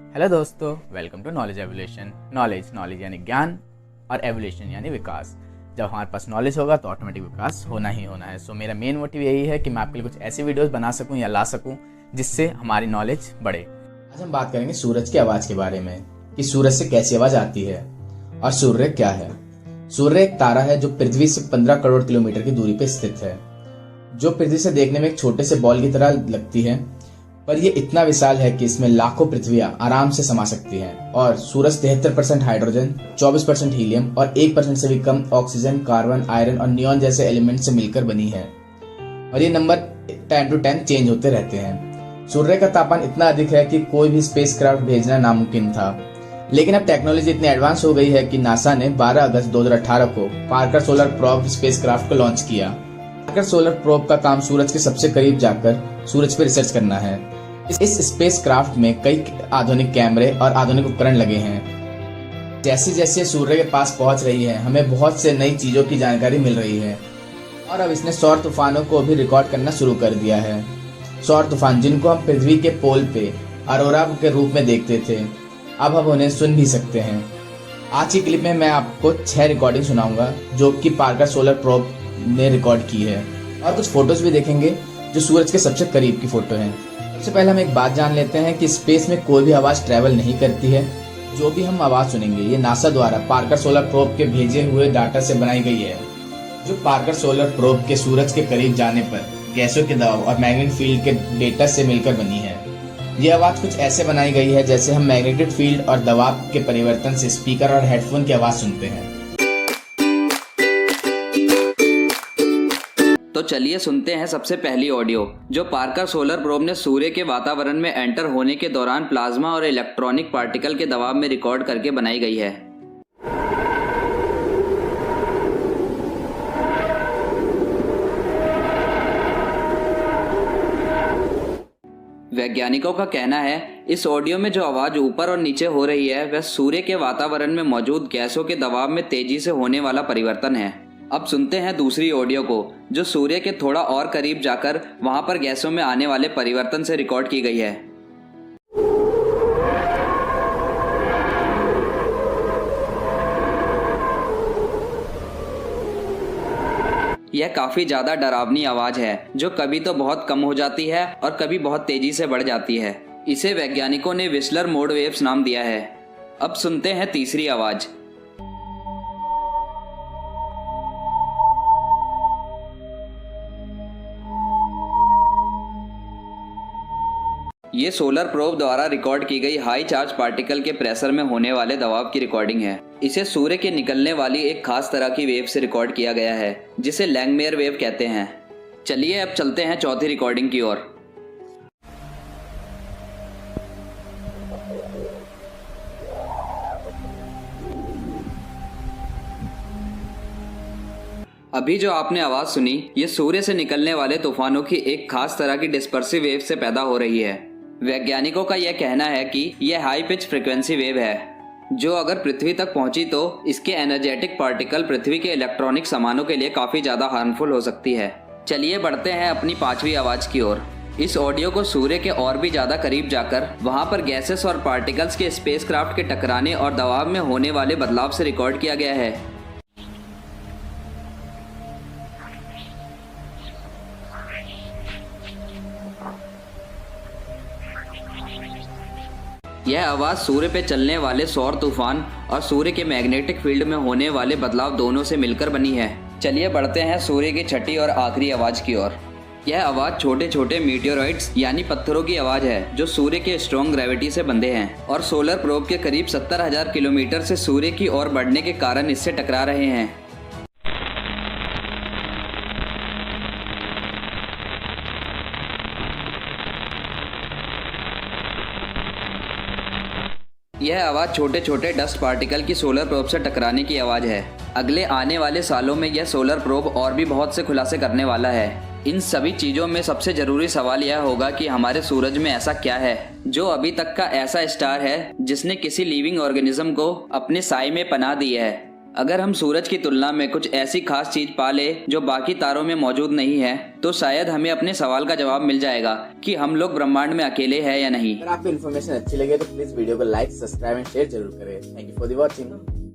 Hello दोस्तों, welcome to knowledge evolution. Knowledge यानी ज्ञान और एवोल्यूशन यानी विकास। जब हमारे पास नॉलेज होगा तो ऑटोमेटिक विकास होना ही होना है। सो मेरा मेन मोटिव यही है कि मैं आपके लिए कुछ ऐसी वीडियोस बना सकूं या ला सकूं जिससे हमारी नॉलेज बढ़े। आज हम बात करेंगे सूरज की आवाज़ के बारे में कि सूरज से कैसी आवाज़ आती है और सूर्य क्या है। सूर्य एक तारा है जो पृथ्वी से 15 करोड़ किलोमीटर की दूरी पर स्थित है, जो पृथ्वी से देखने में एक छोटे से बॉल की तरह लगती है, पर यह इतना विशाल है कि इसमें लाखों पृथ्वियां आराम से समा सकती हैं। और सूरज 73% हाइड्रोजन, 24% हीलियम और 1% से भी कम ऑक्सीजन, कार्बन, आयरन और नियॉन जैसे एलिमेंट से मिलकर बनी है। और ये नंबर 10 to 10 चेंज होते रहते हैं। सूर्य का तापमान इतना अधिक है कि कोई भी स्पेसक्राफ्ट भेजना नामुमकिन था, लेकिन अब टेक्नोलॉजी इतनी एडवांस हो गई है कि नासा ने 12 अगस्त 2018 को पार्कर सोलर प्रोब स्पेसक्राफ्ट को लॉन्च किया। पार्कर सोलर प्रोब का काम सूरज के सबसे करीब जाकर सूरज पर रिसर्च करना है। इस स्पेसक्राफ्ट में कई आधुनिक कैमरे और आधुनिक उपकरण लगे हैं। जैसे जैसे सूर्य के पास पहुंच रही है, हमें बहुत से नई चीजों की जानकारी मिल रही है। और अब इसने सौर तूफानों को भी रिकॉर्ड करना शुरू कर दिया है। सौर तूफान, जिनको हम पृथ्वी के पोल पे अरोरा के रूप में देखते थे, अब हम उन्हें सुन भी सकते हैं। आज की क्लिप में मैं आपको 6 रिकॉर्डिंग सुनाऊंगा जो कि पार्कर सोलर प्रोब ने रिकॉर्ड की है, और कुछ फोटोज भी देखेंगे जो सूरज के सबसे करीब की फोटो हैं। सबसे पहले हम एक बात जान लेते हैं कि स्पेस में कोई भी आवाज़ ट्रैवल नहीं करती है। जो भी हम आवाज़ सुनेंगे ये नासा द्वारा पार्कर सोलर प्रोब के भेजे हुए डाटा से बनाई गई है। जो पार्कर सोलर प्रोब के सूरज के करीब जाने पर गैसों के दबाव और मैग्नेटिक फील्ड के डेटा से मिलकर बनी है। ये आवाज़ कुछ ऐसे बनाई गई है जैसे हम मैग्नेटिक फील्ड और दबाव के परिवर्तन से स्पीकर और हेडफोन की आवाज़ सुनते हैं। तो चलिए सुनते हैं सबसे पहली ऑडियो, जो पार्कर सोलर प्रोब ने सूर्य के वातावरण में एंटर होने के दौरान प्लाज्मा और इलेक्ट्रॉनिक पार्टिकल के दबाव में रिकॉर्ड करके बनाई गई है। वैज्ञानिकों का कहना है इस ऑडियो में जो आवाज ऊपर और नीचे हो रही है वह सूर्य के वातावरण में मौजूद गैसों के दबाव में तेजी से होने वाला परिवर्तन है। अब सुनते हैं दूसरी ऑडियो को, जो सूर्य के थोड़ा और करीब जाकर वहां पर गैसों में आने वाले परिवर्तन से रिकॉर्ड की गई है। यह काफी ज्यादा डरावनी आवाज है जो कभी तो बहुत कम हो जाती है और कभी बहुत तेजी से बढ़ जाती है। इसे वैज्ञानिकों ने विस्लर मोड वेव्स नाम दिया है। अब सुनते हैं तीसरी आवाज। ये सोलर प्रोब द्वारा रिकॉर्ड की गई हाई चार्ज पार्टिकल के प्रेशर में होने वाले दबाव की रिकॉर्डिंग है। इसे सूर्य के निकलने वाली एक खास तरह की वेव से रिकॉर्ड किया गया है जिसे लैंगमेयर वेव कहते हैं। चलिए अब चलते हैं चौथी रिकॉर्डिंग की ओर। अभी जो आपने आवाज सुनी ये सूर्य से निकलने वाले तूफानों की एक खास तरह की डिस्पर्सिव वेव से पैदा हो रही है। वैज्ञानिकों का यह कहना है कि यह हाई पिच फ्रीक्वेंसी वेव है जो अगर पृथ्वी तक पहुंची तो इसके एनर्जेटिक पार्टिकल पृथ्वी के इलेक्ट्रॉनिक सामानों के लिए काफी ज्यादा हार्मफुल हो सकती है। चलिए बढ़ते हैं अपनी पांचवी आवाज की ओर। इस ऑडियो को सूर्य के और भी ज्यादा करीब जाकर वहां पर गैसेस और पार्टिकल्स के स्पेसक्राफ्ट के टकराने और दबाव में होने वाले बदलाव से रिकॉर्ड किया गया है। यह आवाज सूर्य पे चलने वाले सौर तूफान और सूर्य के मैग्नेटिक फील्ड में होने वाले बदलाव दोनों से मिलकर बनी है। चलिए बढ़ते हैं सूर्य की छठी और आखिरी आवाज की ओर। यह आवाज छोटे छोटे मीटियोराइट्स यानी पत्थरों की आवाज है जो सूर्य के स्ट्रॉन्ग ग्रेविटी से बंधे हैं और सोलर प्रोब के करीब 70,000 किलोमीटर से सूर्य की ओर बढ़ने के कारण इससे टकरा रहे हैं। यह आवाज छोटे छोटे डस्ट पार्टिकल की सोलर प्रोब से टकराने की आवाज है। अगले आने वाले सालों में यह सोलर प्रोब और भी बहुत से खुलासे करने वाला है। इन सभी चीजों में सबसे जरूरी सवाल यह होगा कि हमारे सूरज में ऐसा क्या है जो अभी तक का ऐसा स्टार है जिसने किसी लिविंग ऑर्गेनिज्म को अपने साए में पनाह दी है। अगर हम सूरज की तुलना में कुछ ऐसी खास चीज पा ले जो बाकी तारों में मौजूद नहीं है, तो शायद हमें अपने सवाल का जवाब मिल जाएगा कि हम लोग ब्रह्मांड में अकेले हैं या नहीं। अगर आपको इन्फॉर्मेशन अच्छी लगे तो प्लीज वीडियो को लाइक, सब्सक्राइब एंड शेयर जरूर करें। Thank you for the watching.